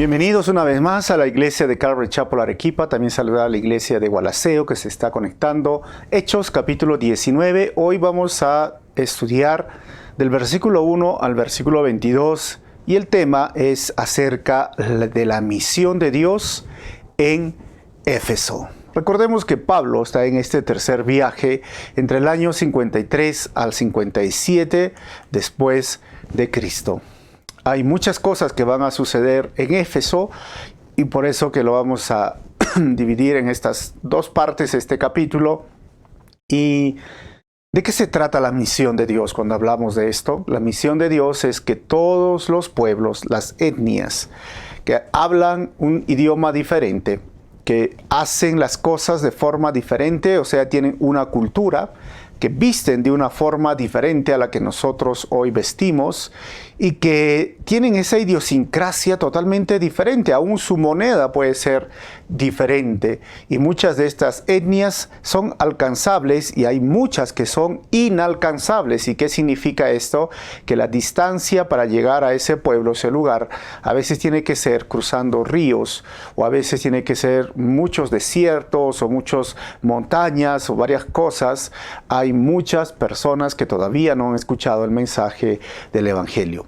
Bienvenidos una vez más a la iglesia de Calvary Chapel Arequipa. También saludar a la iglesia de Gualaceo que se está conectando. Hechos capítulo 19. Hoy vamos a estudiar del versículo 1 al versículo 22. Y el tema es acerca de la misión de Dios en Éfeso. Recordemos que Pablo está en este tercer viaje entre el año 53 al 57 después de Cristo. Hay muchas cosas que van a suceder en Éfeso y por eso que lo vamos a dividir en estas dos partes, este capítulo. ¿Y de qué se trata la misión de Dios cuando hablamos de esto? La misión de Dios es que todos los pueblos, las etnias, que hablan un idioma diferente, que hacen las cosas de forma diferente, o sea, tienen una cultura, que visten de una forma diferente a la que nosotros hoy vestimos y que tienen esa idiosincrasia totalmente diferente. Aún su moneda puede ser diferente y muchas de estas etnias son alcanzables y hay muchas que son inalcanzables. ¿Y qué significa esto? Que la distancia para llegar a ese pueblo, ese lugar, a veces tiene que ser cruzando ríos o a veces tiene que ser muchos desiertos o muchas montañas o varias cosas. Hay muchas personas que todavía no han escuchado el mensaje del Evangelio.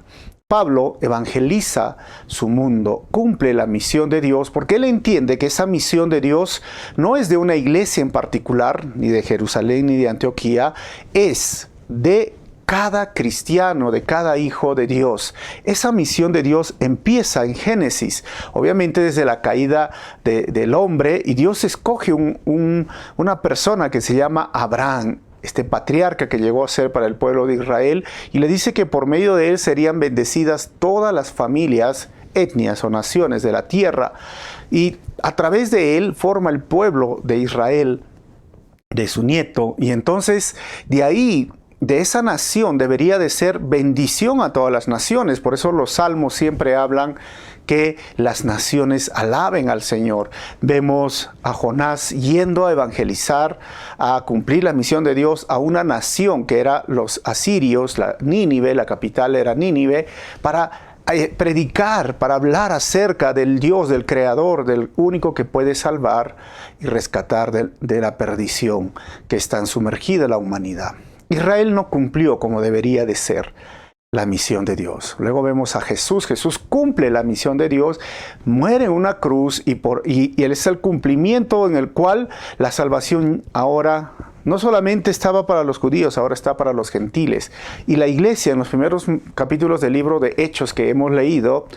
Pablo evangeliza su mundo, cumple la misión de Dios, porque él entiende que esa misión de Dios no es de una iglesia en particular, ni de Jerusalén, ni de Antioquía, es de cada cristiano, de cada hijo de Dios. Esa misión de Dios empieza en Génesis, obviamente desde la caída del hombre, y Dios escoge una persona que se llama Abraham, este patriarca que llegó a ser para el pueblo de Israel, y le dice que por medio de él serían bendecidas todas las familias, etnias o naciones de la tierra, y a través de él forma el pueblo de Israel, de su nieto, y entonces de ahí, de esa nación debería de ser bendición a todas las naciones. Por eso los salmos siempre hablan que las naciones alaben al Señor. Vemos a Jonás yendo a evangelizar, a cumplir la misión de Dios a una nación que era los asirios, la Nínive, la capital era Nínive, para predicar, para hablar acerca del Dios, del Creador, del único que puede salvar y rescatar de la perdición que está sumergida la humanidad. Israel no cumplió como debería de ser la misión de Dios. Luego vemos a Jesús. Jesús cumple la misión de Dios, muere en una cruz y él es el cumplimiento en el cual la salvación ahora no solamente estaba para los judíos, ahora está para los gentiles. Y la iglesia en los primeros capítulos del libro de Hechos que hemos leído,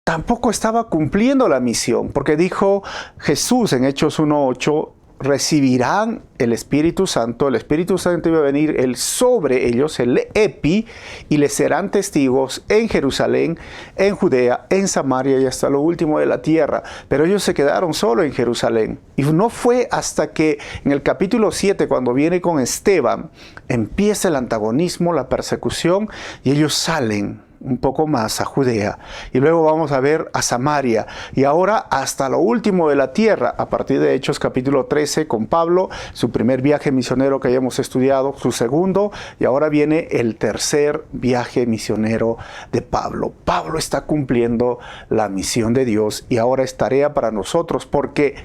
tampoco estaba cumpliendo la misión, porque dijo Jesús en Hechos 1:8, recibirán el Espíritu Santo iba a venir sobre ellos, el epi, y les serán testigos en Jerusalén, en Judea, en Samaria y hasta lo último de la tierra. Pero ellos se quedaron solo en Jerusalén. Y no fue hasta que en el capítulo 7, cuando viene con Esteban, empieza el antagonismo, la persecución, y ellos salen un poco más a Judea, y luego vamos a ver a Samaria, y ahora hasta lo último de la tierra, a partir de Hechos capítulo 13 con Pablo, su primer viaje misionero que hayamos estudiado, su segundo, y ahora viene el tercer viaje misionero de Pablo. Pablo está cumpliendo la misión de Dios, y ahora es tarea para nosotros, porque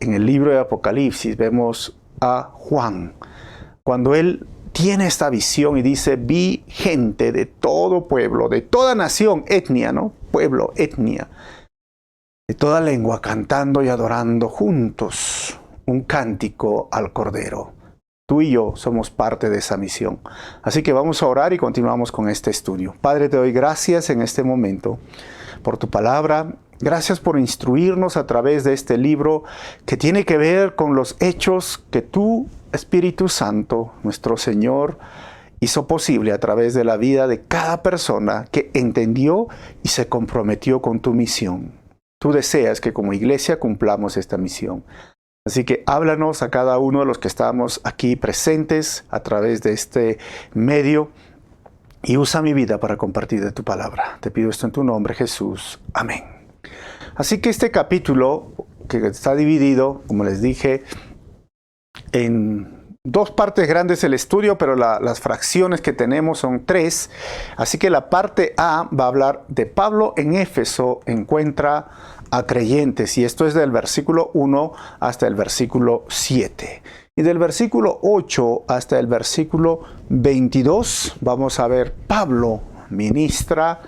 en el libro de Apocalipsis vemos a Juan, cuando él tiene esta visión y dice, vi gente de todo pueblo, de toda nación, etnia, ¿no? Pueblo, etnia, de toda lengua, cantando y adorando juntos un cántico al Cordero. Tú y yo somos parte de esa misión. Así que vamos a orar y continuamos con este estudio. Padre, te doy gracias en este momento por tu palabra. Gracias por instruirnos a través de este libro que tiene que ver con los hechos que tú, Espíritu Santo, nuestro Señor, hizo posible a través de la vida de cada persona que entendió y se comprometió con tu misión. Tú deseas que como iglesia cumplamos esta misión. Así que háblanos a cada uno de los que estamos aquí presentes a través de este medio y usa mi vida para compartir de tu palabra. Te pido esto en tu nombre, Jesús. Amén. Así que este capítulo, que está dividido, como les dije, en dos partes grandes del estudio, pero las fracciones que tenemos son tres. Así que la parte A va a hablar de Pablo en Éfeso encuentra a creyentes, y esto es del versículo 1 hasta el versículo 7. Y del versículo 8 hasta el versículo 22 vamos a ver Pablo ministra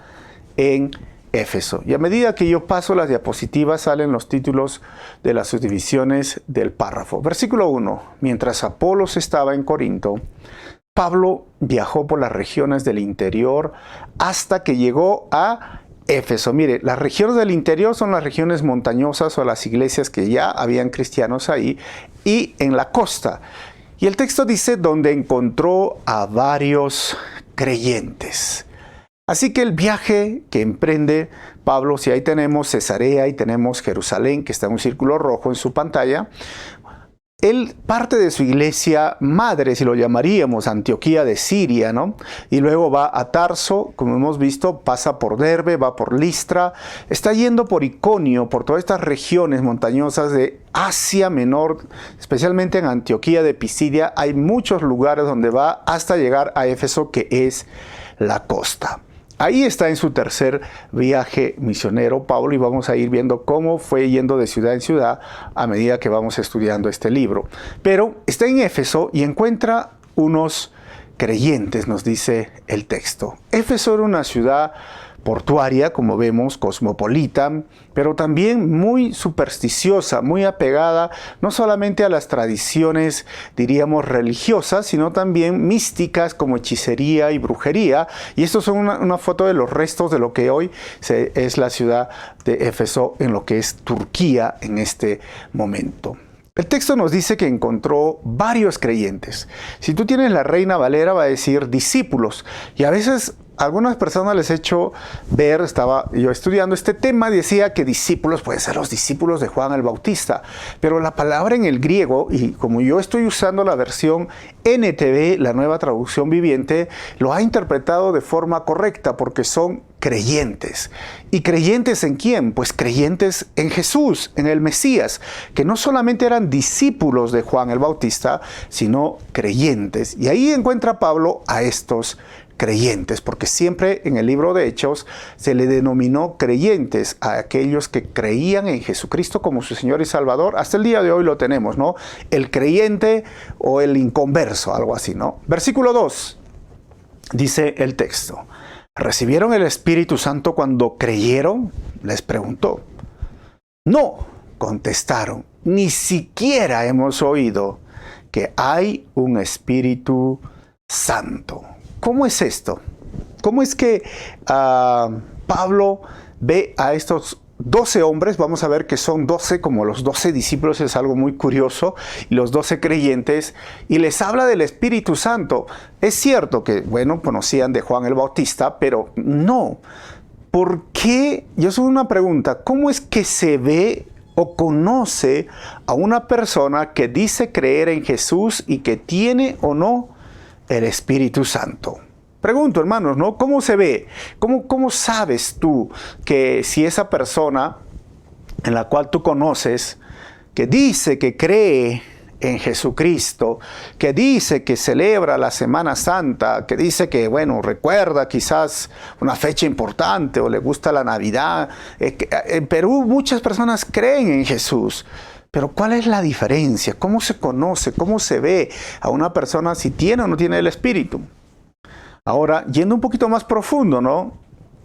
en Éfeso. Y a medida que yo paso las diapositivas salen los títulos de las subdivisiones del párrafo. Versículo 1. Mientras Apolos estaba en Corinto, Pablo viajó por las regiones del interior hasta que llegó a Éfeso. Mire, las regiones del interior son las regiones montañosas o las iglesias que ya habían cristianos ahí, y en la costa. Y el texto dice donde encontró a varios creyentes. Así que el viaje que emprende Pablo, si ahí tenemos Cesarea y tenemos Jerusalén, que está en un círculo rojo en su pantalla, él parte de su iglesia madre, si lo llamaríamos, Antioquía de Siria, ¿no? Y luego va a Tarso, como hemos visto, pasa por Derbe, va por Listra, está yendo por Iconio, por todas estas regiones montañosas de Asia Menor, especialmente en Antioquía de Pisidia. Hay muchos lugares donde va hasta llegar a Éfeso, que es la costa. Ahí está en su tercer viaje misionero Pablo, y vamos a ir viendo cómo fue yendo de ciudad en ciudad a medida que vamos estudiando este libro. Pero está en Éfeso y encuentra unos creyentes, nos dice el texto. Éfeso era una ciudad portuaria, como vemos, cosmopolita, pero también muy supersticiosa, muy apegada no solamente a las tradiciones, diríamos, religiosas, sino también místicas como hechicería y brujería. Y estos son una foto de los restos de lo que hoy es la ciudad de Éfeso, en lo que es Turquía en este momento. El texto nos dice que encontró varios creyentes. Si tú tienes la Reina Valera, va a decir discípulos. Y a veces a algunas personas les he hecho ver, estaba yo estudiando este tema, decía que discípulos pueden ser los discípulos de Juan el Bautista. Pero la palabra en el griego, y como yo estoy usando la versión NTV, la nueva traducción viviente, lo ha interpretado de forma correcta porque son creyentes. ¿Y creyentes en quién? Pues creyentes en Jesús, en el Mesías, que no solamente eran discípulos de Juan el Bautista, sino creyentes. Y ahí encuentra Pablo a estos creyentes, porque siempre en el libro de Hechos se le denominó creyentes a aquellos que creían en Jesucristo como su Señor y Salvador. Hasta el día de hoy lo tenemos, ¿no? El creyente o el inconverso, algo así, ¿no? Versículo 2, dice el texto: ¿recibieron el Espíritu Santo cuando creyeron?, les preguntó. No, contestaron, ni siquiera hemos oído que hay un Espíritu Santo. ¿Cómo es esto? ¿Cómo es que Pablo ve a estos 12 hombres? Vamos a ver que son 12, como los 12 discípulos, es algo muy curioso, y los 12 creyentes, y les habla del Espíritu Santo. Es cierto que, bueno, conocían de Juan el Bautista, pero no. ¿Por qué? Yo soy una pregunta, ¿cómo es que se ve o conoce a una persona que dice creer en Jesús y que tiene o no el Espíritu Santo? Pregunto, hermanos, ¿no? ¿Cómo se ve? ¿Cómo sabes tú que si esa persona en la cual tú conoces, que dice que cree en Jesucristo, que dice que celebra la Semana Santa, que dice que, bueno, recuerda quizás una fecha importante o le gusta la Navidad? En Perú muchas personas creen en Jesús. Pero ¿cuál es la diferencia? ¿Cómo se conoce? ¿Cómo se ve a una persona si tiene o no tiene el Espíritu? Ahora, yendo un poquito más profundo, ¿no?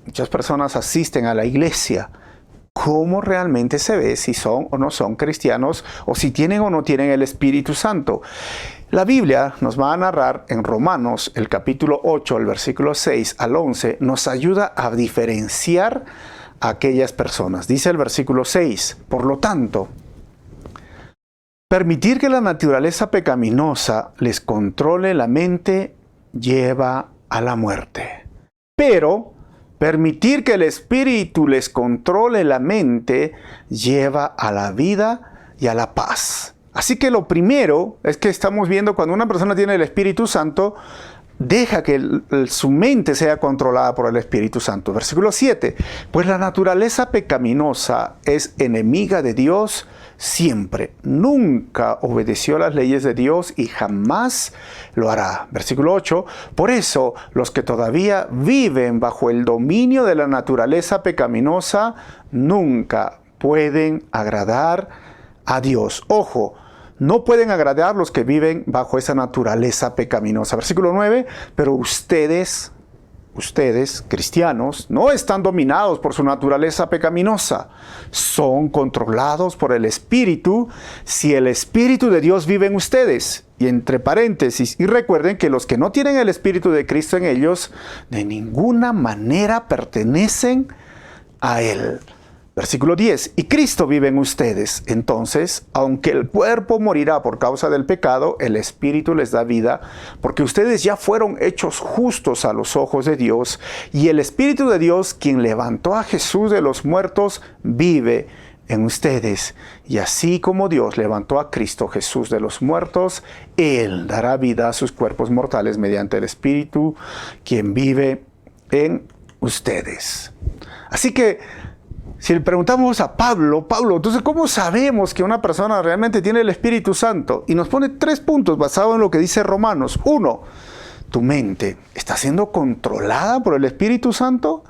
Muchas personas asisten a la iglesia. ¿Cómo realmente se ve si son o no son cristianos, o si tienen o no tienen el Espíritu Santo? La Biblia nos va a narrar en Romanos, el capítulo 8, el versículo 6 al 11, nos ayuda a diferenciar a aquellas personas. Dice el versículo 6, por lo tanto, permitir que la naturaleza pecaminosa les controle la mente lleva a la muerte. Pero permitir que el Espíritu les controle la mente lleva a la vida y a la paz. Así que lo primero es que estamos viendo cuando una persona tiene el Espíritu Santo, deja que su mente sea controlada por el Espíritu Santo. Versículo 7. Pues la naturaleza pecaminosa es enemiga de Dios siempre. Nunca obedeció las leyes de Dios y jamás lo hará. Versículo 8. Por eso, los que todavía viven bajo el dominio de la naturaleza pecaminosa nunca pueden agradar a Dios. Ojo, no pueden agradar los que viven bajo esa naturaleza pecaminosa. Versículo 9, pero ustedes, cristianos, no están dominados por su naturaleza pecaminosa. Son controlados por el Espíritu, si el Espíritu de Dios vive en ustedes. Y entre paréntesis, y recuerden que los que no tienen el Espíritu de Cristo en ellos, de ninguna manera pertenecen a Él. Versículo 10. Y Cristo vive en ustedes. Entonces, aunque el cuerpo morirá por causa del pecado, el Espíritu les da vida, porque ustedes ya fueron hechos justos a los ojos de Dios. Y el Espíritu de Dios, quien levantó a Jesús de los muertos, vive en ustedes. Y así como Dios levantó a Cristo Jesús de los muertos, Él dará vida a sus cuerpos mortales mediante el Espíritu, quien vive en ustedes. Así que, si le preguntamos a Pablo, entonces, ¿cómo sabemos que una persona realmente tiene el Espíritu Santo? Y nos pone 3 puntos basados en lo que dice Romanos. 1, ¿tu mente está siendo controlada por el Espíritu Santo?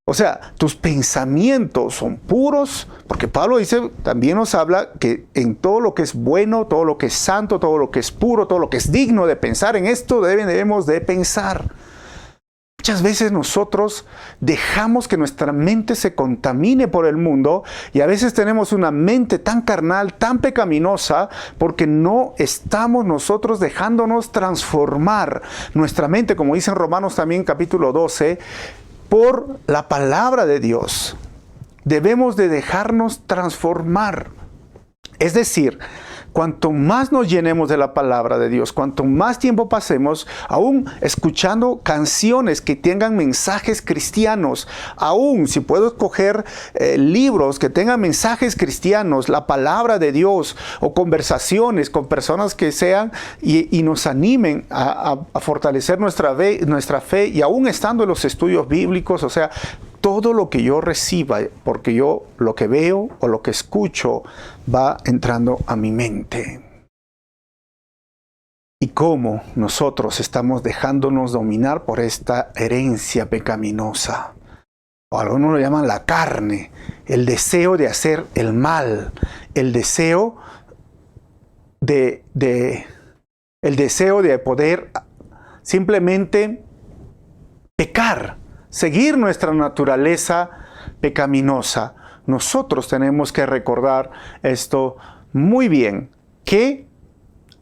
O sea, ¿tus pensamientos son puros? Porque Pablo dice, también nos habla que en todo lo que es bueno, todo lo que es santo, todo lo que es puro, todo lo que es digno de pensar, en esto debemos de pensar. Muchas veces nosotros dejamos que nuestra mente se contamine por el mundo y a veces tenemos una mente tan carnal, tan pecaminosa, porque no estamos nosotros dejándonos transformar nuestra mente, como dice en Romanos también capítulo 12, por la palabra de Dios. Debemos de dejarnos transformar. Es decir, cuanto más nos llenemos de la palabra de Dios, cuanto más tiempo pasemos, aún escuchando canciones que tengan mensajes cristianos, aún si puedo escoger libros que tengan mensajes cristianos, la palabra de Dios, o conversaciones con personas que sean y nos animen a fortalecer nuestra fe, y aún estando en los estudios bíblicos, o sea, todo lo que yo reciba, porque yo lo que veo o lo que escucho va entrando a mi mente. Y cómo nosotros estamos dejándonos dominar por esta herencia pecaminosa. O algunos lo llaman la carne, el deseo de hacer el mal, el deseo de poder simplemente pecar. Seguir nuestra naturaleza pecaminosa. Nosotros tenemos que recordar esto muy bien, que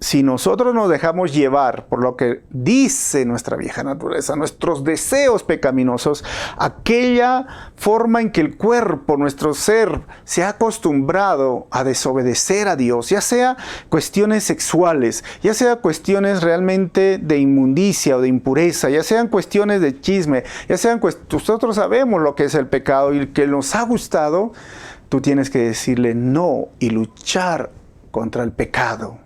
si nosotros nos dejamos llevar por lo que dice nuestra vieja naturaleza, nuestros deseos pecaminosos, aquella forma en que el cuerpo, nuestro ser, se ha acostumbrado a desobedecer a Dios, ya sea cuestiones sexuales, ya sea cuestiones realmente de inmundicia o de impureza, ya sean cuestiones de chisme, ya sean nosotros sabemos lo que es el pecado y que nos ha gustado, tú tienes que decirle no y luchar contra el pecado.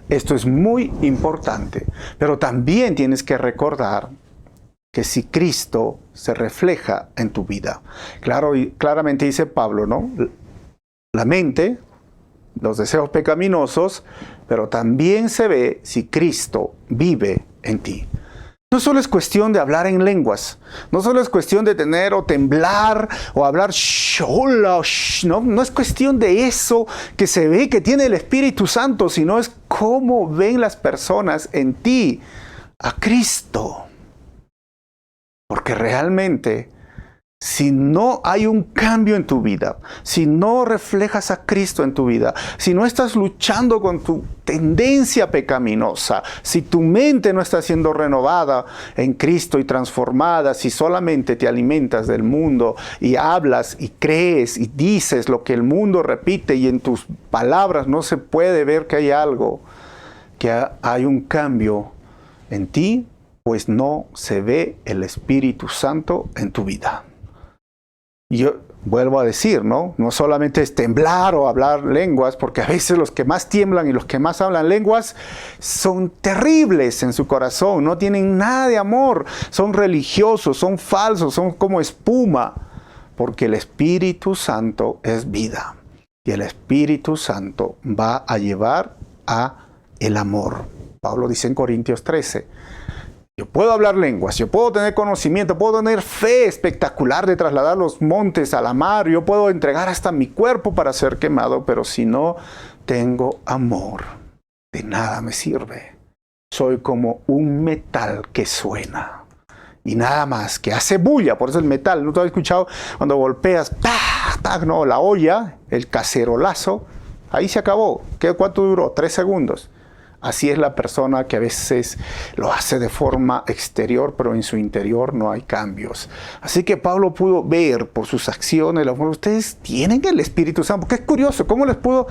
Esto es muy importante, pero también tienes que recordar que si Cristo se refleja en tu vida, claramente dice Pablo, ¿no? La mente, los deseos pecaminosos, pero también se ve si Cristo vive en ti. No solo es cuestión de hablar en lenguas, no solo es cuestión de tener o temblar o hablar no es cuestión de eso que se ve que tiene el Espíritu Santo, sino es cómo ven las personas en ti a Cristo. Porque realmente, si no hay un cambio en tu vida, si no reflejas a Cristo en tu vida, si no estás luchando con tu tendencia pecaminosa, si tu mente no está siendo renovada en Cristo y transformada, si solamente te alimentas del mundo y hablas y crees y dices lo que el mundo repite y en tus palabras no se puede ver que hay algo, que hay un cambio en ti, pues no se ve el Espíritu Santo en tu vida. Vuelvo a decir, ¿no? No solamente es temblar o hablar lenguas, porque a veces los que más tiemblan y los que más hablan lenguas son terribles en su corazón, no tienen nada de amor, son religiosos, son falsos, son como espuma, porque el Espíritu Santo es vida y el Espíritu Santo va a llevar a el amor. Pablo dice en Corintios 13, yo puedo hablar lenguas, yo puedo tener conocimiento, puedo tener fe espectacular de trasladar los montes a la mar, yo puedo entregar hasta mi cuerpo para ser quemado, pero si no tengo amor, de nada me sirve. Soy como un metal que suena y nada más, que hace bulla, por eso el metal, ¿no te has escuchado? Cuando golpeas, ¡pah! ¡Pah! No, la olla, el cacerolazo, ahí se acabó. ¿Cuánto duró? 3 segundos. Así es la persona que a veces lo hace de forma exterior, pero en su interior no hay cambios. Así que Pablo pudo ver por sus acciones, ustedes tienen el Espíritu Santo. Porque es curioso, ¿cómo les pudo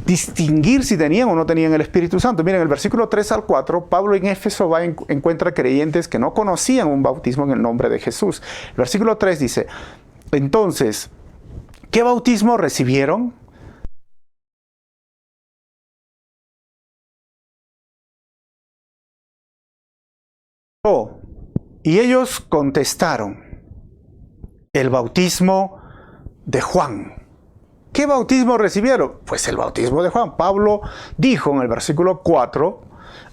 distinguir si tenían o no tenían el Espíritu Santo? Miren, el versículo 3 al 4, Pablo en Éfeso encuentra creyentes que no conocían un bautismo en el nombre de Jesús. El versículo 3 dice, entonces, ¿qué bautismo recibieron? Y ellos contestaron, el bautismo de Juan. ¿Qué bautismo recibieron? Pues el bautismo de Juan. Pablo dijo en el versículo 4,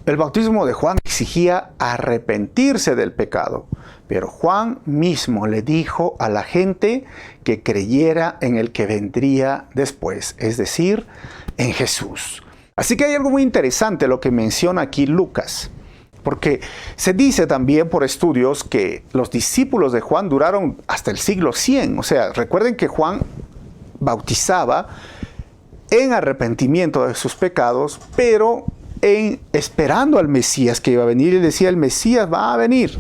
el bautismo de Juan exigía arrepentirse del pecado, pero Juan mismo le dijo a la gente que creyera en el que vendría después, es decir, en Jesús. Así que hay algo muy interesante lo que menciona aquí Lucas. Porque se dice también por estudios que los discípulos de Juan duraron hasta el siglo 100. O sea, recuerden que Juan bautizaba en arrepentimiento de sus pecados, pero esperando al Mesías que iba a venir. Y decía, el Mesías va a venir.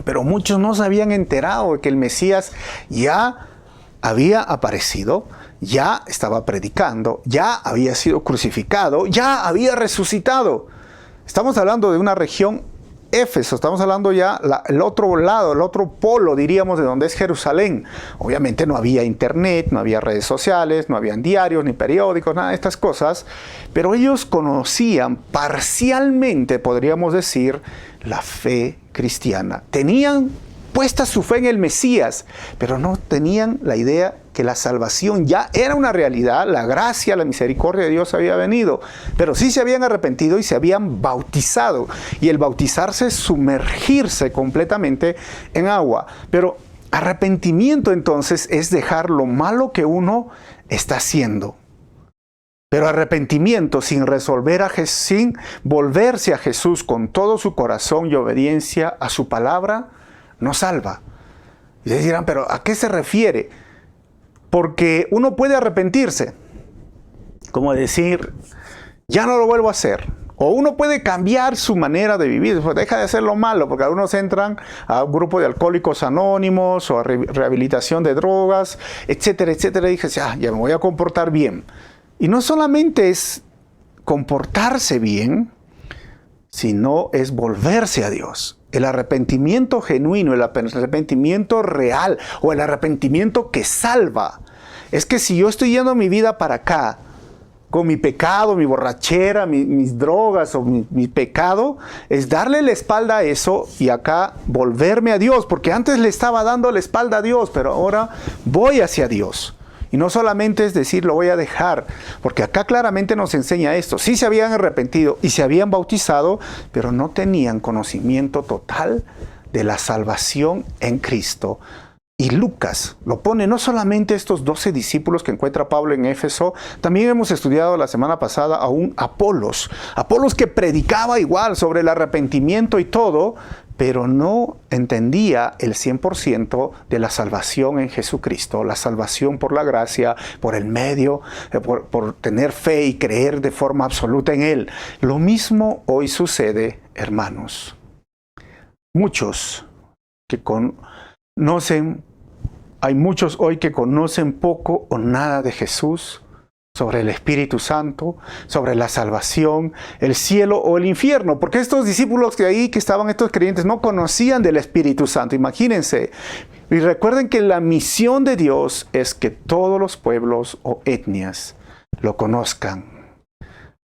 Pero muchos no se habían enterado de que el Mesías ya había aparecido, ya estaba predicando, ya había sido crucificado, ya había resucitado. Estamos hablando de una región, Éfeso, estamos hablando ya el otro lado, el otro polo, diríamos, de donde es Jerusalén. Obviamente no había internet, no había redes sociales, no habían diarios, ni periódicos, nada de estas cosas, pero ellos conocían parcialmente, podríamos decir, la fe cristiana. Tenían puesta su fe en el Mesías, pero no tenían la idea que la salvación ya era una realidad, la gracia, la misericordia de Dios había venido, pero sí se habían arrepentido y se habían bautizado, y el bautizarse es sumergirse completamente en agua, pero arrepentimiento entonces es dejar lo malo que uno está haciendo. Pero arrepentimiento sin sin volverse a Jesús con todo su corazón y obediencia a su palabra, no salva. Y ustedes dirán, ¿pero a qué se refiere? Porque uno puede arrepentirse, como decir, ya no lo vuelvo a hacer. O uno puede cambiar su manera de vivir, pues deja de hacer lo malo, porque algunos entran a un grupo de alcohólicos anónimos o a rehabilitación de drogas, etcétera, etcétera. Y dije, ya me voy a comportar bien. Y no solamente es comportarse bien, sino es volverse a Dios. El arrepentimiento genuino, el arrepentimiento real o el arrepentimiento que salva. Es que si yo estoy yendo mi vida para acá, con mi pecado, mi borrachera, mis drogas o mi pecado, es darle la espalda a eso y acá volverme a Dios. Porque antes le estaba dando la espalda a Dios, pero ahora voy hacia Dios. Y no solamente es decir, lo voy a dejar, porque acá claramente nos enseña esto. Sí se habían arrepentido y se habían bautizado, pero no tenían conocimiento total de la salvación en Cristo. Y Lucas lo pone no solamente estos 12 discípulos que encuentra Pablo en Éfeso, también hemos estudiado la semana pasada a un Apolos. Apolos que predicaba igual sobre el arrepentimiento y todo, pero no entendía el 100% de la salvación en Jesucristo, la salvación por la gracia, por el medio, por tener fe y creer de forma absoluta en Él. Lo mismo hoy sucede, hermanos. Muchos que hay muchos hoy que conocen poco o nada de Jesús, sobre el Espíritu Santo, sobre la salvación, el cielo o el infierno, porque estos discípulos de ahí que estaban, estos creyentes, no conocían del Espíritu Santo. Imagínense, Y recuerden que la misión de Dios es que todos los pueblos o etnias lo conozcan.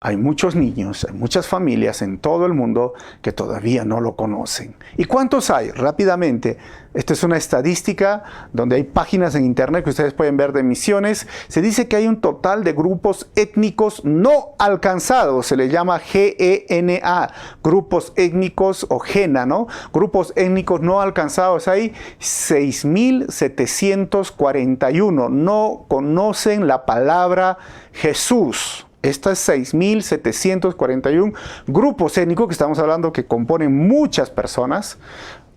Hay muchos niños, hay muchas familias en todo el mundo que todavía no lo conocen. ¿Y cuántos hay? Rápidamente, esta es una estadística donde hay páginas en internet que ustedes pueden ver de misiones. Se dice que hay un total de grupos étnicos no alcanzados, se les llama GENA, grupos étnicos o GENA, ¿no? Grupos étnicos no alcanzados. Hay 6.741, no conocen la palabra Jesús. Estas 6.741 grupos étnicos que estamos hablando que componen muchas personas,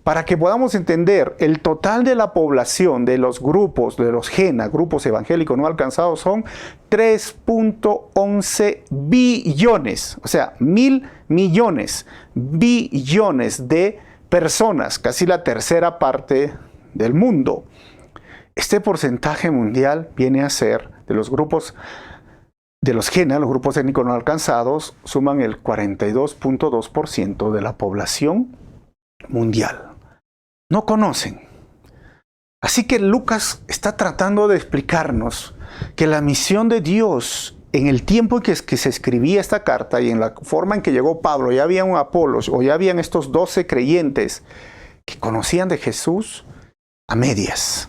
para que podamos entender el total de la población de los grupos, de los GENA, grupos evangélicos no alcanzados, son 3.11 billones, o sea, 1.000 millones, billones de personas, casi la tercera parte del mundo. Este porcentaje mundial viene a ser de los grupos de los GENA, los grupos étnicos no alcanzados, suman el 42.2% de la población mundial. No conocen. Así que Lucas está tratando de explicarnos que la misión de Dios en el tiempo en que se escribía esta carta y en la forma en que llegó Pablo, ya había un Apolos o ya habían estos 12 creyentes que conocían de Jesús a medias.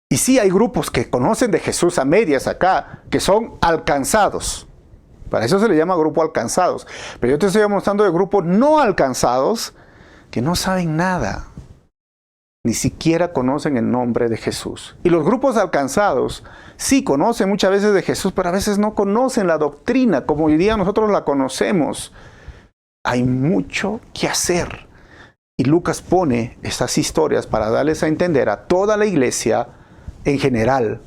Y sí hay grupos que conocen de Jesús a medias acá, que son alcanzados. Para eso se le llama grupo alcanzados. Pero yo te estoy mostrando de grupos no alcanzados que no saben nada. Ni siquiera conocen el nombre de Jesús. Y los grupos alcanzados sí conocen muchas veces de Jesús, pero a veces no conocen la doctrina como hoy día nosotros la conocemos. Hay mucho que hacer. Y Lucas pone estas historias para darles a entender a toda la iglesia en general,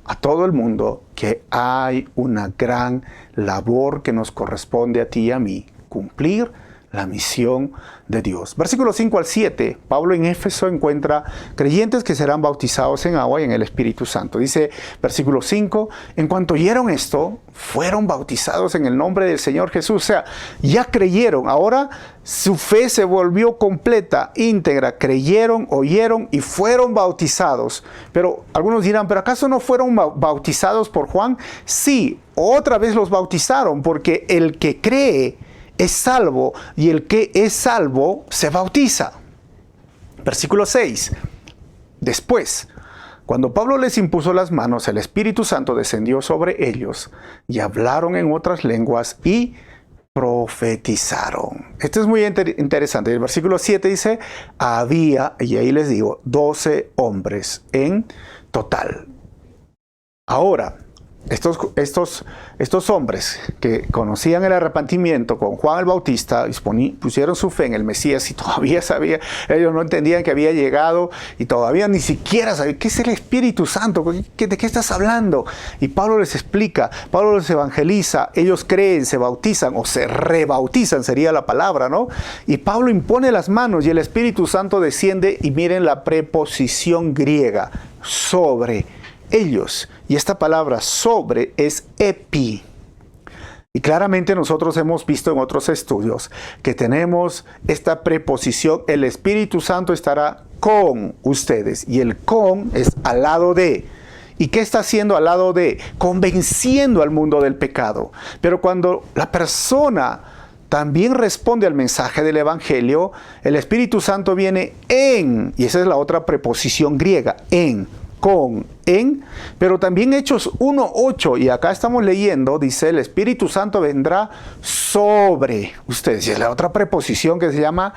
a todo el mundo, que hay una gran labor que nos corresponde a ti y a mí, cumplir la misión de Dios. Versículos 5 al 7, Pablo en Éfeso encuentra creyentes que serán bautizados en agua y en el Espíritu Santo. Dice, versículo 5, en cuanto oyeron esto, fueron bautizados en el nombre del Señor Jesús. O sea, ya creyeron, ahora su fe se volvió completa, íntegra, creyeron, oyeron y fueron bautizados. Pero algunos dirán, ¿pero acaso no fueron bautizados por Juan? Sí, otra vez los bautizaron, porque el que cree es salvo, y el que es salvo se bautiza. Versículo 6. Después, cuando Pablo les impuso las manos, el Espíritu Santo descendió sobre ellos, y hablaron en otras lenguas y profetizaron. Esto es muy interesante. El versículo 7 dice, había, y ahí les digo, 12 hombres en total. Ahora, estos hombres que conocían el arrepentimiento con Juan el Bautista, pusieron su fe en el Mesías y todavía ellos no entendían que había llegado y todavía ni siquiera sabían qué es el Espíritu Santo, ¿de qué estás hablando? Y Pablo les explica, Pablo les evangeliza, ellos creen, se bautizan o se rebautizan, sería la palabra, ¿no? Y Pablo impone las manos y el Espíritu Santo desciende, y miren la preposición griega, sobre ellos. Y esta palabra sobre es epi. Y claramente nosotros hemos visto en otros estudios que tenemos esta preposición, el Espíritu Santo estará con ustedes. Y el con es al lado de. ¿Y qué está haciendo al lado de? Convenciendo al mundo del pecado. Pero cuando la persona también responde al mensaje del Evangelio, el Espíritu Santo viene en, y esa es la otra preposición griega, en, con, en, pero también Hechos 1:8, y acá estamos leyendo, dice, el Espíritu Santo vendrá sobre ustedes, y es la otra preposición que se llama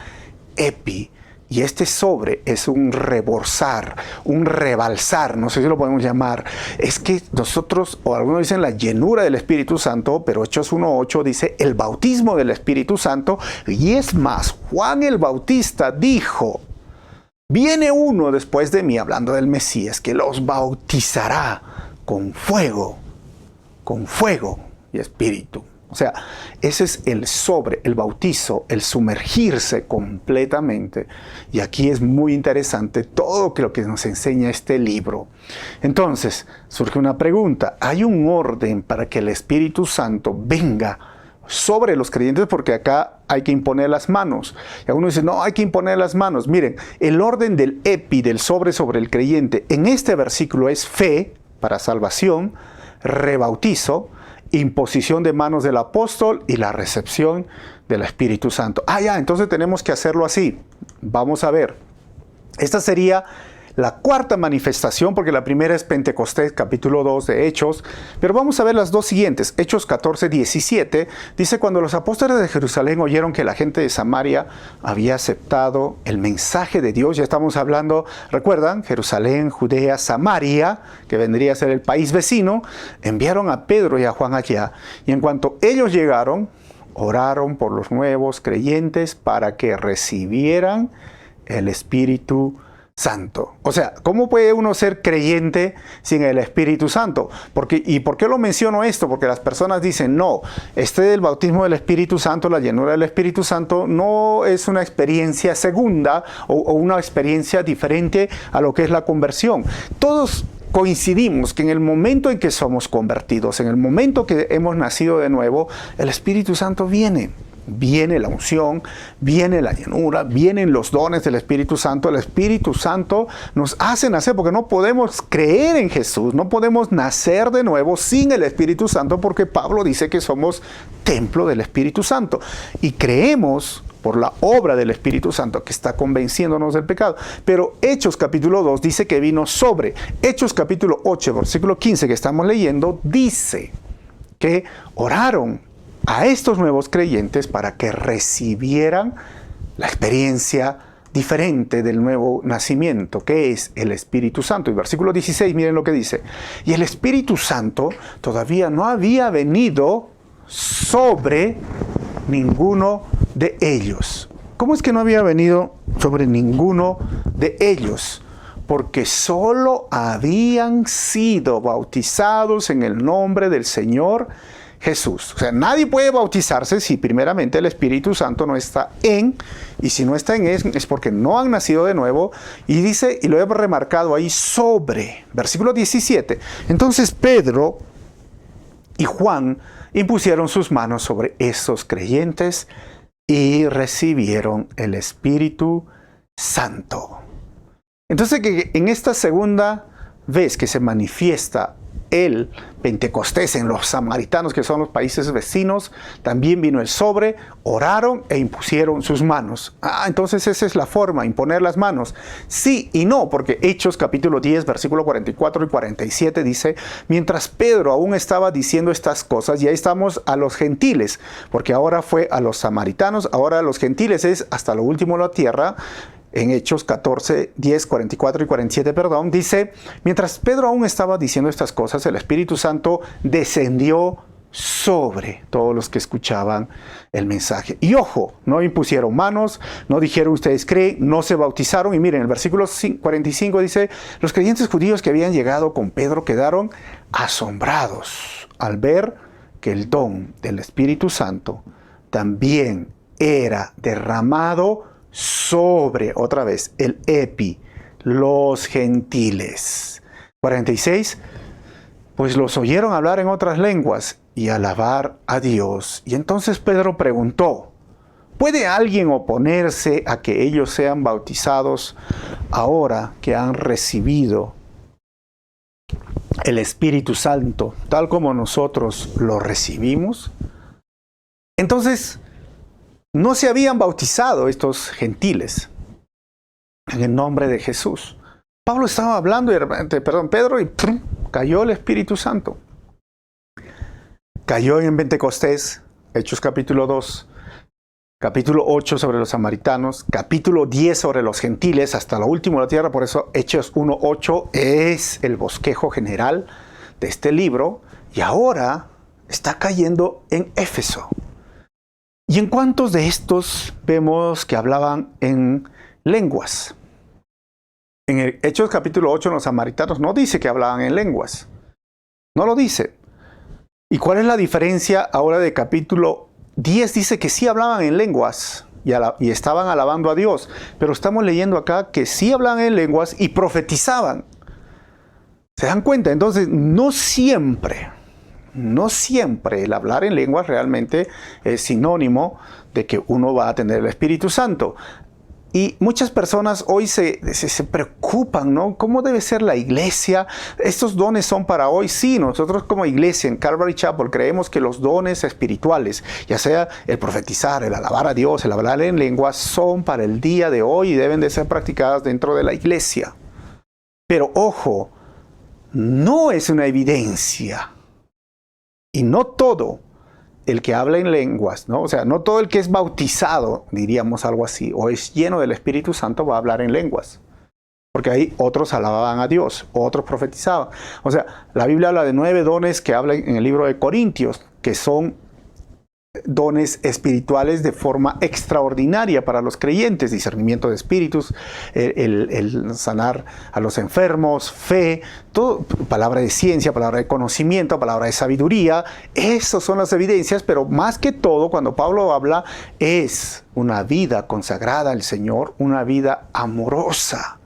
epi, y este sobre es un rebosar, un rebalsar, no sé si lo podemos llamar, es que nosotros, o algunos dicen la llenura del Espíritu Santo, pero Hechos 1:8 dice el bautismo del Espíritu Santo, y es más, Juan el Bautista dijo, viene uno después de mí, hablando del Mesías, que los bautizará con fuego y espíritu. O sea, ese es el sobre, el bautizo, el sumergirse completamente. Y aquí es muy interesante todo lo que nos enseña este libro. Entonces, surge una pregunta. ¿Hay un orden para que el Espíritu Santo venga sobre los creyentes? Porque acá hay que imponer las manos. Y algunos dicen, no, hay que imponer las manos. Miren, el orden del epi, del sobre el creyente, en este versículo es fe para salvación, rebautizo, imposición de manos del apóstol y la recepción del Espíritu Santo. Entonces tenemos que hacerlo así. Vamos a ver. Esta sería la cuarta manifestación, porque la primera es Pentecostés, capítulo 2 de Hechos, pero vamos a ver las dos siguientes. Hechos 14, 17, dice, cuando los apóstoles de Jerusalén oyeron que la gente de Samaria había aceptado el mensaje de Dios, ya estamos hablando, recuerdan, Jerusalén, Judea, Samaria, que vendría a ser el país vecino, enviaron a Pedro y a Juan allá, y en cuanto ellos llegaron, oraron por los nuevos creyentes para que recibieran el Espíritu Santo. O sea, ¿cómo puede uno ser creyente sin el Espíritu Santo? ¿Y por qué lo menciono esto? Porque las personas dicen, no, el bautismo del Espíritu Santo, la llenura del Espíritu Santo, no es una experiencia segunda o una experiencia diferente a lo que es la conversión. Todos coincidimos que en el momento en que somos convertidos, en el momento que hemos nacido de nuevo, el Espíritu Santo viene. Viene la unción, viene la llenura, vienen los dones del Espíritu Santo. El Espíritu Santo nos hace nacer, porque no podemos creer en Jesús, no podemos nacer de nuevo sin el Espíritu Santo, porque Pablo dice que somos templo del Espíritu Santo. Y creemos por la obra del Espíritu Santo que está convenciéndonos del pecado. Pero Hechos capítulo 2 dice que vino sobre. Hechos capítulo 8, versículo 15 que estamos leyendo, dice que oraron a estos nuevos creyentes para que recibieran la experiencia diferente del nuevo nacimiento, que es el Espíritu Santo. Y versículo 16, miren lo que dice. Y el Espíritu Santo todavía no había venido sobre ninguno de ellos. ¿Cómo es que no había venido sobre ninguno de ellos? Porque solo habían sido bautizados en el nombre del Señor Jesús. O sea, nadie puede bautizarse si primeramente el Espíritu Santo no está y si no está en es porque no han nacido de nuevo, y dice, y lo he remarcado ahí, sobre, versículo 17, entonces Pedro y Juan impusieron sus manos sobre esos creyentes y recibieron el Espíritu Santo. Entonces, que en esta segunda vez que se manifiesta el Pentecostés en los samaritanos, que son los países vecinos, también vino el sobre, oraron e impusieron sus manos. Entonces esa es la forma, imponer las manos. Sí y no, porque Hechos capítulo 10, versículo 44 y 47 dice, mientras Pedro aún estaba diciendo estas cosas, y ahí estamos a los gentiles, porque ahora fue a los samaritanos, ahora a los gentiles es hasta lo último de la tierra. En Hechos 14, 10, 44 y 47, dice, mientras Pedro aún estaba diciendo estas cosas, el Espíritu Santo descendió sobre todos los que escuchaban el mensaje. Y ojo, no impusieron manos, no dijeron ustedes creen, no se bautizaron. Y miren, el versículo 45 dice, los creyentes judíos que habían llegado con Pedro quedaron asombrados al ver que el don del Espíritu Santo también era derramado sobre, otra vez, el epi, los gentiles. 46, pues los oyeron hablar en otras lenguas y alabar a Dios. Y entonces Pedro preguntó, ¿puede alguien oponerse a que ellos sean bautizados ahora que han recibido el Espíritu Santo, tal como nosotros lo recibimos? Entonces, no se habían bautizado estos gentiles en el nombre de Jesús. Pablo estaba hablando y de repente, Pedro, y ¡prum!, cayó el Espíritu Santo. Cayó en Pentecostés, Hechos capítulo 2, capítulo 8 sobre los samaritanos, capítulo 10 sobre los gentiles, hasta lo último de la tierra. Por eso Hechos 1:8 es el bosquejo general de este libro, y ahora está cayendo en Éfeso. ¿Y en cuántos de estos vemos que hablaban en lenguas? En el Hechos capítulo 8, los samaritanos no dice que hablaban en lenguas. No lo dice. ¿Y cuál es la diferencia ahora de capítulo 10? Dice que sí hablaban en lenguas y estaban alabando a Dios. Pero estamos leyendo acá que sí hablaban en lenguas y profetizaban. ¿Se dan cuenta? Entonces, no siempre el hablar en lenguas realmente es sinónimo de que uno va a tener el Espíritu Santo. Y muchas personas hoy se preocupan, ¿no? ¿Cómo debe ser la iglesia? ¿Estos dones son para hoy? Sí, nosotros como iglesia en Calvary Chapel creemos que los dones espirituales, ya sea el profetizar, el alabar a Dios, el hablar en lenguas, son para el día de hoy y deben de ser practicadas dentro de la iglesia. Pero ojo, no es una evidencia. Y no todo el que habla en lenguas, ¿no? O sea, no todo el que es bautizado, diríamos algo así, o es lleno del Espíritu Santo va a hablar en lenguas. Porque ahí otros alababan a Dios, otros profetizaban. O sea, la Biblia habla de 9 dones que habla en el libro de Corintios, que son dones espirituales de forma extraordinaria para los creyentes: discernimiento de espíritus, el sanar a los enfermos, fe, todo, palabra de ciencia, palabra de conocimiento, palabra de sabiduría. Esas son las evidencias, pero más que todo, cuando Pablo habla, es una vida consagrada al Señor, una vida amorosa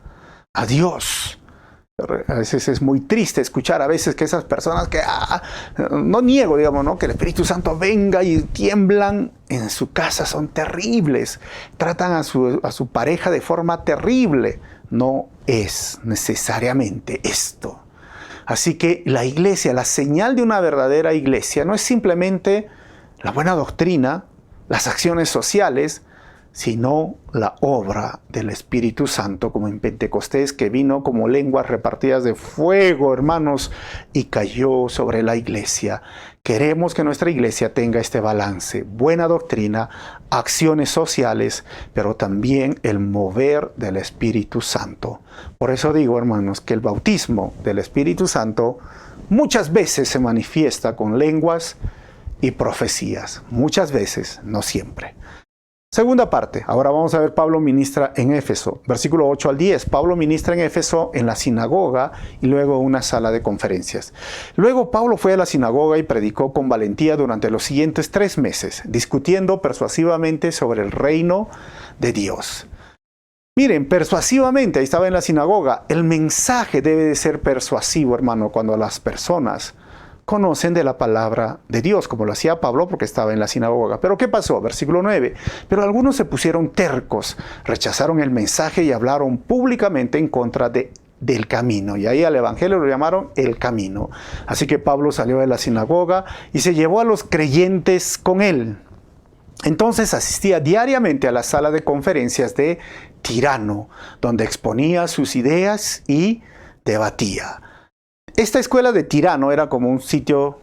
a Dios. A veces es muy triste escuchar a veces que esas personas que, no niego, digamos, ¿no?, que el Espíritu Santo venga y tiemblan en su casa, son terribles, tratan a su pareja de forma terrible. No es necesariamente esto. Así que la iglesia, la señal de una verdadera iglesia no es simplemente la buena doctrina, las acciones sociales, sino la obra del Espíritu Santo, como en Pentecostés, que vino como lenguas repartidas de fuego, hermanos, y cayó sobre la iglesia. Queremos que nuestra iglesia tenga este balance: buena doctrina, acciones sociales, pero también el mover del Espíritu Santo. Por eso digo, hermanos, que el bautismo del Espíritu Santo muchas veces se manifiesta con lenguas y profecías. Muchas veces, no siempre. Segunda parte, ahora vamos a ver Pablo ministra en Éfeso, versículo 8 al 10. Pablo ministra en Éfeso en la sinagoga y luego en una sala de conferencias. Luego Pablo fue a la sinagoga y predicó con valentía durante los siguientes 3 meses, discutiendo persuasivamente sobre el reino de Dios. Miren, persuasivamente, ahí estaba en la sinagoga. El mensaje debe de ser persuasivo, hermano, cuando las personas conocen de la palabra de Dios, como lo hacía Pablo porque estaba en la sinagoga. Pero ¿qué pasó? Versículo 9. Pero algunos se pusieron tercos, rechazaron el mensaje y hablaron públicamente en contra del camino. Y ahí al evangelio lo llamaron el camino. Así que Pablo salió de la sinagoga y se llevó a los creyentes con él. Entonces asistía diariamente a la sala de conferencias de Tirano, donde exponía sus ideas y debatía. Esta escuela de Tirano era como un sitio,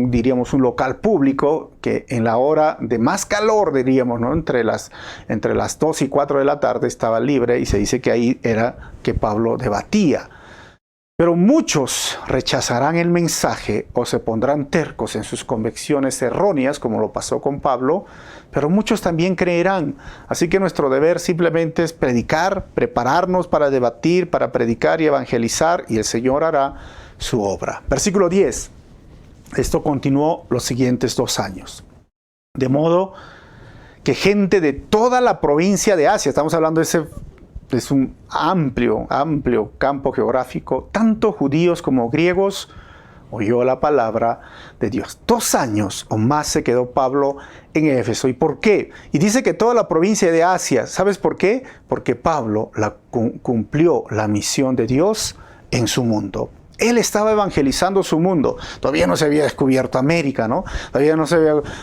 diríamos, un local público que en la hora de más calor, diríamos, ¿no?, entre las 2 y 4 de la tarde estaba libre, y se dice que ahí era que Pablo debatía. Pero muchos rechazarán el mensaje o se pondrán tercos en sus convicciones erróneas, como lo pasó con Pablo, pero muchos también creerán. Así que nuestro deber simplemente es predicar, prepararnos para debatir, para predicar y evangelizar, y el Señor hará su obra. Versículo 10. Esto continuó los siguientes 2 años. De modo que gente de toda la provincia de Asia, estamos hablando es un amplio campo geográfico, tanto judíos como griegos, oyó la palabra de Dios. 2 años o más se quedó Pablo en Éfeso. ¿Y por qué? Y dice que toda la provincia de Asia. ¿Sabes por qué? Porque Pablo cumplió la misión de Dios en su mundo. Él estaba evangelizando su mundo. Todavía no se había descubierto América, ¿no? Todavía no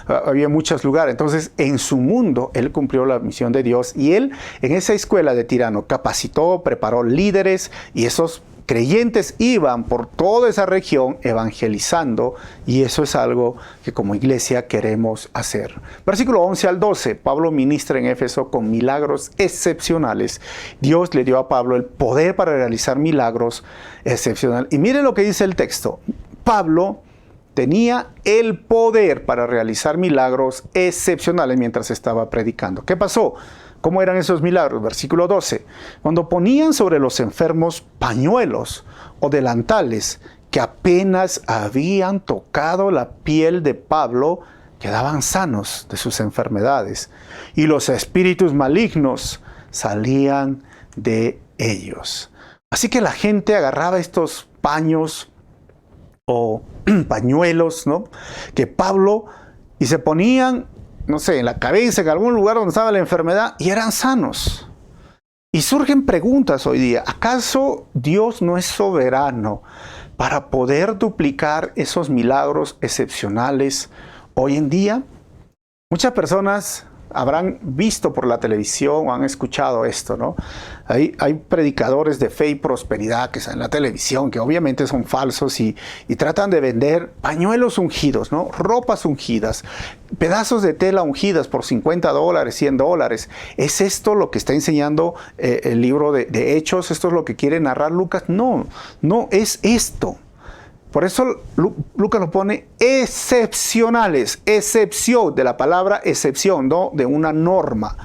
había muchos lugares. Entonces, en su mundo, él cumplió la misión de Dios. Y él, en esa escuela de Tirano, capacitó, preparó líderes, y esos creyentes iban por toda esa región evangelizando, y eso es algo que como iglesia queremos hacer. Versículo 11 al 12, Pablo ministra en Éfeso con milagros excepcionales. Dios le dio a Pablo el poder para realizar milagros excepcionales. Y miren lo que dice el texto. Pablo tenía el poder para realizar milagros excepcionales mientras estaba predicando. ¿Qué pasó? ¿Cómo eran esos milagros? Versículo 12. Cuando ponían sobre los enfermos pañuelos o delantales que apenas habían tocado la piel de Pablo, quedaban sanos de sus enfermedades, y los espíritus malignos salían de ellos. Así que la gente agarraba estos paños o pañuelos, ¿no?, que Pablo, y se ponían no sé, en la cabeza, en algún lugar donde estaba la enfermedad, y eran sanos. Y surgen preguntas hoy día. ¿Acaso Dios no es soberano para poder duplicar esos milagros excepcionales hoy en día? Muchas personas habrán visto por la televisión o han escuchado esto, ¿no? Hay predicadores de fe y prosperidad que están en la televisión, que obviamente son falsos y tratan de vender pañuelos ungidos, ¿no? Ropas ungidas, pedazos de tela ungidas por $50, $100. ¿Es esto lo que está enseñando el libro de Hechos? ¿Esto es lo que quiere narrar Lucas? No, no es esto. Por eso Lucas lo pone excepcionales, excepción, de la palabra excepción, no de una norma.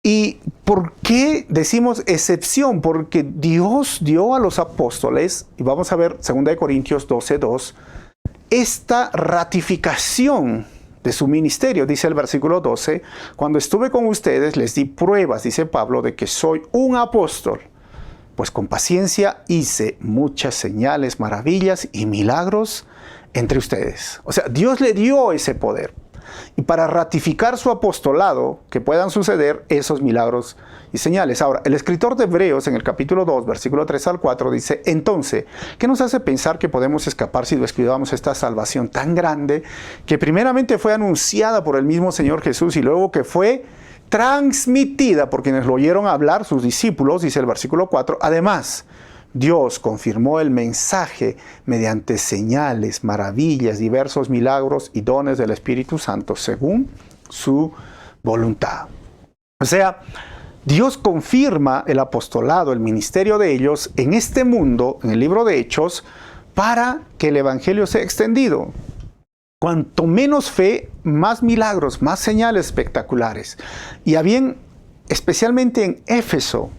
¿Y por qué decimos excepción? Porque Dios dio a los apóstoles, y vamos a ver 2 Corintios 12:2, esta ratificación de su ministerio. Dice el versículo 12, cuando estuve con ustedes les di pruebas, dice Pablo, de que soy un apóstol. Pues con paciencia hice muchas señales, maravillas y milagros entre ustedes. O sea, Dios le dio ese poder. Y para ratificar su apostolado, que puedan suceder esos milagros y señales. Ahora, el escritor de Hebreos en el capítulo 2, versículo 3 al 4, dice, entonces, ¿qué nos hace pensar que podemos escapar si descuidamos esta salvación tan grande, que primeramente fue anunciada por el mismo Señor Jesús y luego que fue transmitida por quienes lo oyeron hablar, sus discípulos, dice el versículo 4. Además, Dios confirmó el mensaje mediante señales, maravillas, diversos milagros y dones del Espíritu Santo según su voluntad. O sea, Dios confirma el apostolado, el ministerio de ellos en este mundo, en el libro de Hechos, para que el Evangelio sea extendido. Cuanto menos fe, más milagros, más señales espectaculares. Y habían, especialmente en Éfeso,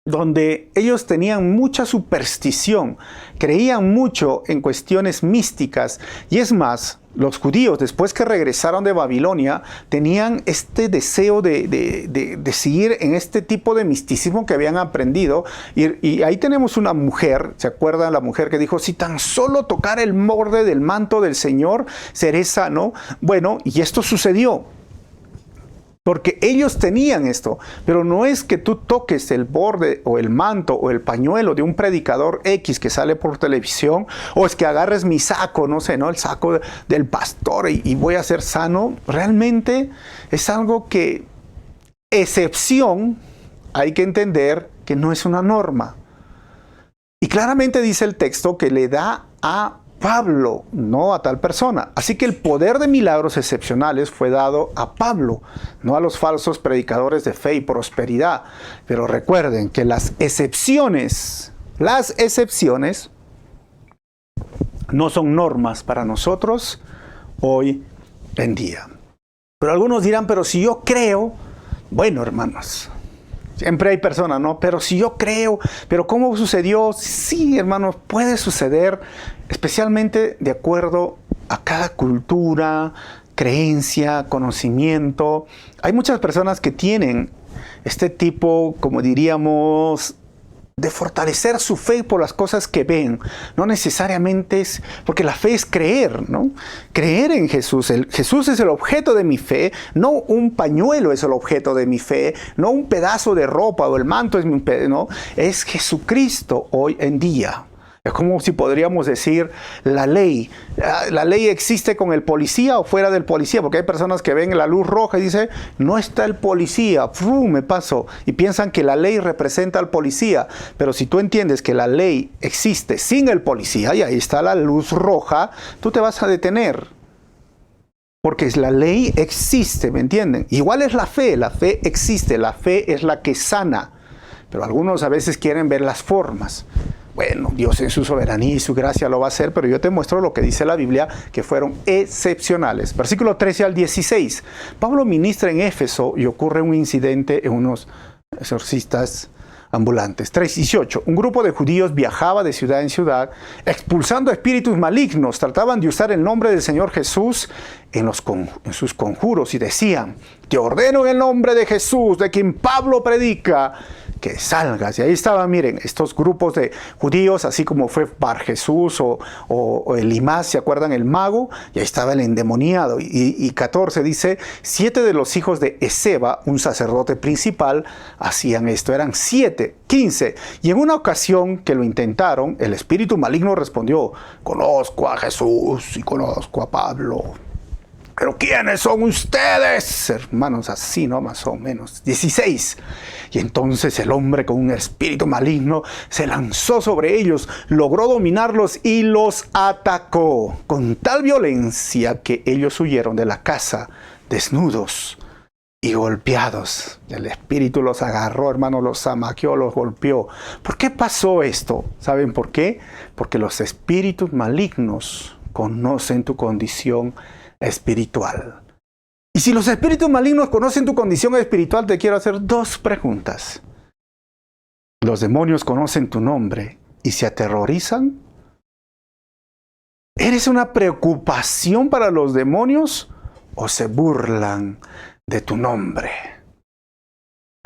donde ellos tenían mucha superstición, creían mucho en cuestiones místicas. Y es más, los judíos, después que regresaron de Babilonia, tenían este deseo de seguir en este tipo de misticismo que habían aprendido. Y ahí tenemos una mujer, ¿se acuerdan? La mujer que dijo, si tan solo tocar el borde del manto del Señor, seré sano. Bueno, y esto sucedió. Porque ellos tenían esto, pero no es que tú toques el borde o el manto o el pañuelo de un predicador X que sale por televisión, o es que agarres mi saco, no sé, ¿no? El saco del pastor y voy a ser sano. Realmente es algo que, excepción, hay que entender que no es una norma. Y claramente dice el texto que le da a Pablo, no a tal persona. Así que el poder de milagros excepcionales fue dado a Pablo, no a los falsos predicadores de fe y prosperidad. Pero recuerden que las excepciones no son normas para nosotros hoy en día. Pero algunos dirán, pero si yo creo, bueno, hermanos, siempre hay personas, ¿no? Pero si yo creo, ¿pero cómo sucedió? Sí, hermanos, puede suceder, especialmente de acuerdo a cada cultura, creencia, conocimiento. Hay muchas personas que tienen este tipo, como diríamos, de fortalecer su fe por las cosas que ven. No necesariamente es, porque la fe es creer, ¿no? Creer en Jesús. Jesús es el objeto de mi fe, no un pañuelo es el objeto de mi fe, no un pedazo de ropa o el manto es mi fe, no. Es Jesucristo hoy en día. Es como si podríamos decir la ley. ¿La ley existe con el policía o fuera del policía? Porque hay personas que ven la luz roja y dicen, no está el policía, me paso. Y piensan que la ley representa al policía. Pero si tú entiendes que la ley existe sin el policía y ahí está la luz roja, tú te vas a detener. Porque la ley existe, ¿me entienden? Igual es la fe existe, la fe es la que sana. Pero algunos a veces quieren ver las formas. Bueno, Dios en su soberanía y su gracia lo va a hacer, pero yo te muestro lo que dice la Biblia, que fueron excepcionales. Versículo 13 al 16. Pablo ministra en Éfeso y ocurre un incidente en unos exorcistas ambulantes. 3:18. Un grupo de judíos viajaba de ciudad en ciudad, expulsando espíritus malignos. Trataban de usar el nombre del Señor Jesús en sus conjuros y decían, te ordeno en el nombre de Jesús, de quien Pablo predica, que salgas. Y ahí estaban, miren, estos grupos de judíos, así como fue Bar Jesús o Elimás, ¿se acuerdan? El mago, y ahí estaba el endemoniado. Y 14 dice, 7 de los hijos de Eseba, un sacerdote principal, hacían esto. Eran 7, 15. Y en una ocasión que lo intentaron, el espíritu maligno respondió, conozco a Jesús y conozco a Pablo. ¿Pero quiénes son ustedes? Hermanos, así, ¿no? Más o menos. 16. Y entonces el hombre con un espíritu maligno se lanzó sobre ellos, logró dominarlos y los atacó con tal violencia que ellos huyeron de la casa desnudos y golpeados. El espíritu los agarró, hermanos, los zamaqueó, los golpeó. ¿Por qué pasó esto? ¿Saben por qué? Porque los espíritus malignos conocen tu condición espiritual. Y si los espíritus malignos conocen tu condición espiritual, te quiero hacer 2 preguntas. ¿Los demonios conocen tu nombre y se aterrorizan? ¿Eres una preocupación para los demonios o se burlan de tu nombre?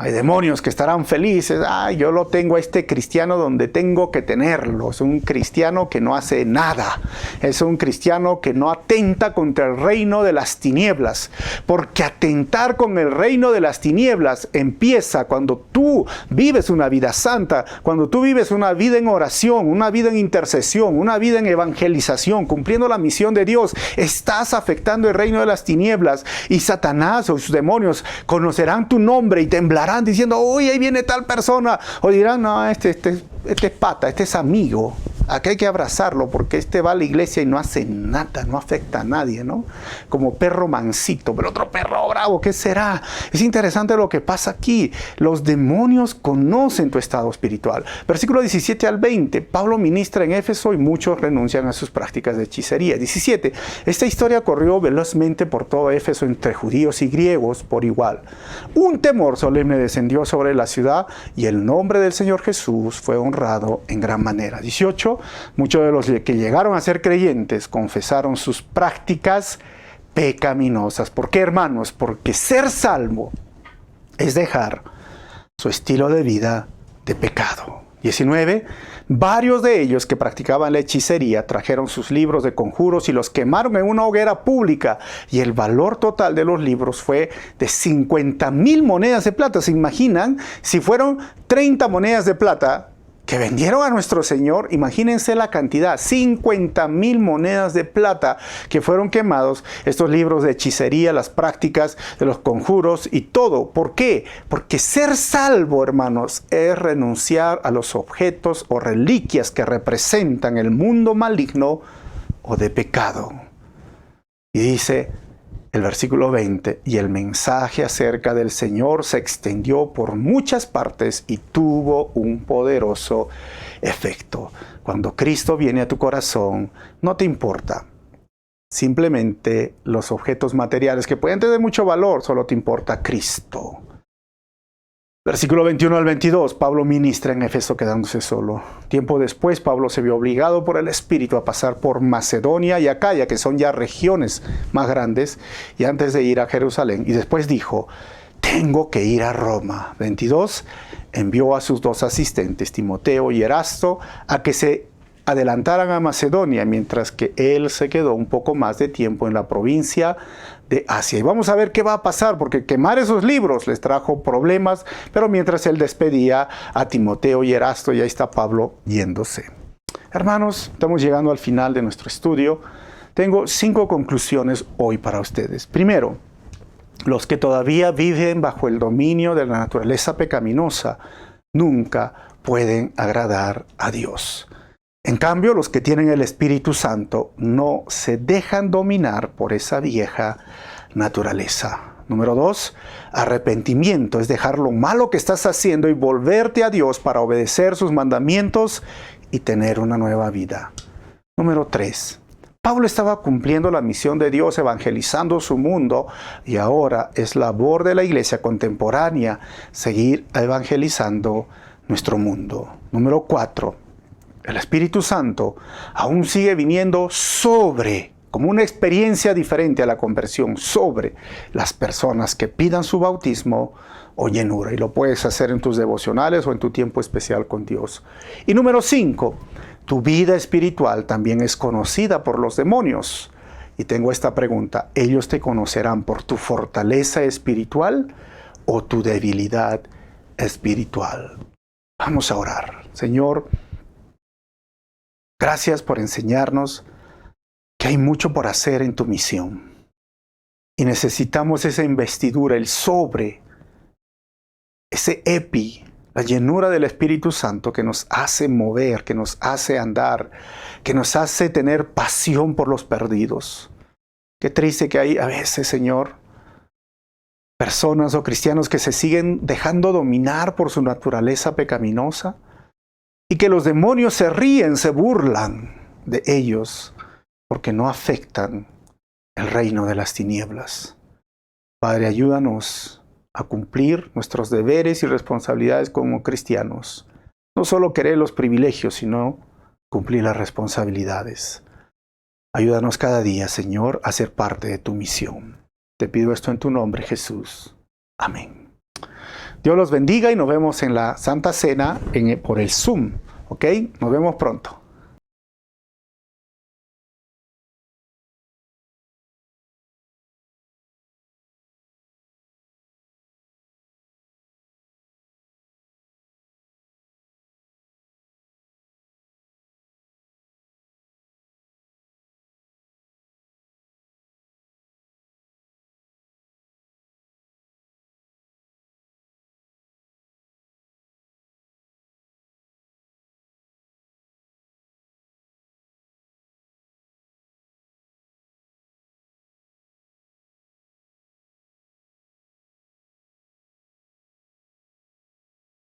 Hay demonios que estarán felices. Yo lo tengo a este cristiano donde tengo que tenerlo. Es un cristiano que no hace nada. Es un cristiano que no atenta contra el reino de las tinieblas. Porque atentar con el reino de las tinieblas empieza cuando tú vives una vida santa, cuando tú vives una vida en oración, una vida en intercesión, una vida en evangelización, cumpliendo la misión de Dios. Estás afectando el reino de las tinieblas y Satanás o sus demonios conocerán tu nombre y temblarán diciendo, uy, ahí viene tal persona. O dirán, no, este es pata, este es amigo. Aquí hay que abrazarlo porque este va a la iglesia y no hace nada, no afecta a nadie, ¿no? Como perro mansito, pero otro perro bravo, ¿qué será? Es interesante lo que pasa aquí. Los demonios conocen tu estado espiritual. Versículo 17 al 20, Pablo ministra en Éfeso y muchos renuncian a sus prácticas de hechicería. 17, esta historia corrió velozmente por todo Éfeso entre judíos y griegos por igual. Un temor solemne descendió sobre la ciudad y el nombre del Señor Jesús fue honrado en gran manera. 18, muchos de los que llegaron a ser creyentes confesaron sus prácticas pecaminosas. ¿Por qué, hermanos? Porque ser salvo es dejar su estilo de vida de pecado. 19. Varios de ellos que practicaban la hechicería trajeron sus libros de conjuros y los quemaron en una hoguera pública. Y el valor total de los libros fue de 50,000 monedas de plata. ¿Se imaginan? Si fueron 30 monedas de plata que vendieron a nuestro Señor, imagínense la cantidad, 50,000 monedas de plata que fueron quemados, estos libros de hechicería, las prácticas de los conjuros y todo. ¿Por qué? Porque ser salvo, hermanos, es renunciar a los objetos o reliquias que representan el mundo maligno o de pecado. Y dice el versículo 20, y el mensaje acerca del Señor se extendió por muchas partes y tuvo un poderoso efecto. Cuando Cristo viene a tu corazón, no te importa simplemente los objetos materiales que pueden tener mucho valor, solo te importa Cristo. Versículo 21 al 22, Pablo ministra en Éfeso quedándose solo. Tiempo después, Pablo se vio obligado por el Espíritu a pasar por Macedonia y Acaya, que son ya regiones más grandes, y antes de ir a Jerusalén. Y después dijo, tengo que ir a Roma. 22, envió a sus 2 asistentes, Timoteo y Erasto, a que se adelantaran a Macedonia, mientras que él se quedó un poco más de tiempo en la provincia de Asia. Y vamos a ver qué va a pasar, porque quemar esos libros les trajo problemas, pero mientras él despedía a Timoteo y Erasto, ya está Pablo yéndose. Hermanos, estamos llegando al final de nuestro estudio. Tengo 5 conclusiones hoy para ustedes. Primero, los que todavía viven bajo el dominio de la naturaleza pecaminosa nunca pueden agradar a Dios. En cambio, los que tienen el Espíritu Santo no se dejan dominar por esa vieja naturaleza. Número 2, arrepentimiento es dejar lo malo que estás haciendo y volverte a Dios para obedecer sus mandamientos y tener una nueva vida. Número 3, Pablo estaba cumpliendo la misión de Dios evangelizando su mundo y ahora es labor de la iglesia contemporánea seguir evangelizando nuestro mundo. Número 4, el Espíritu Santo aún sigue viniendo sobre como una experiencia diferente a la conversión sobre las personas que pidan su bautismo o llenura. Y lo puedes hacer en tus devocionales o en tu tiempo especial con Dios. Y número 5, tu vida espiritual también es conocida por los demonios. Y tengo esta pregunta: ¿ellos te conocerán por tu fortaleza espiritual o tu debilidad espiritual? Vamos a orar. Señor, gracias por enseñarnos que hay mucho por hacer en tu misión. Y necesitamos esa investidura, el sobre, ese epi, la llenura del Espíritu Santo que nos hace mover, que nos hace andar, que nos hace tener pasión por los perdidos. Qué triste que hay a veces, Señor, personas o cristianos que se siguen dejando dominar por su naturaleza pecaminosa y que los demonios se ríen, se burlan de ellos porque no afectan el reino de las tinieblas. Padre, ayúdanos a cumplir nuestros deberes y responsabilidades como cristianos. No solo querer los privilegios, sino cumplir las responsabilidades. Ayúdanos cada día, Señor, a ser parte de tu misión. Te pido esto en tu nombre, Jesús. Amén. Dios los bendiga y nos vemos en la Santa Cena por el Zoom. ¿Ok? Nos vemos pronto.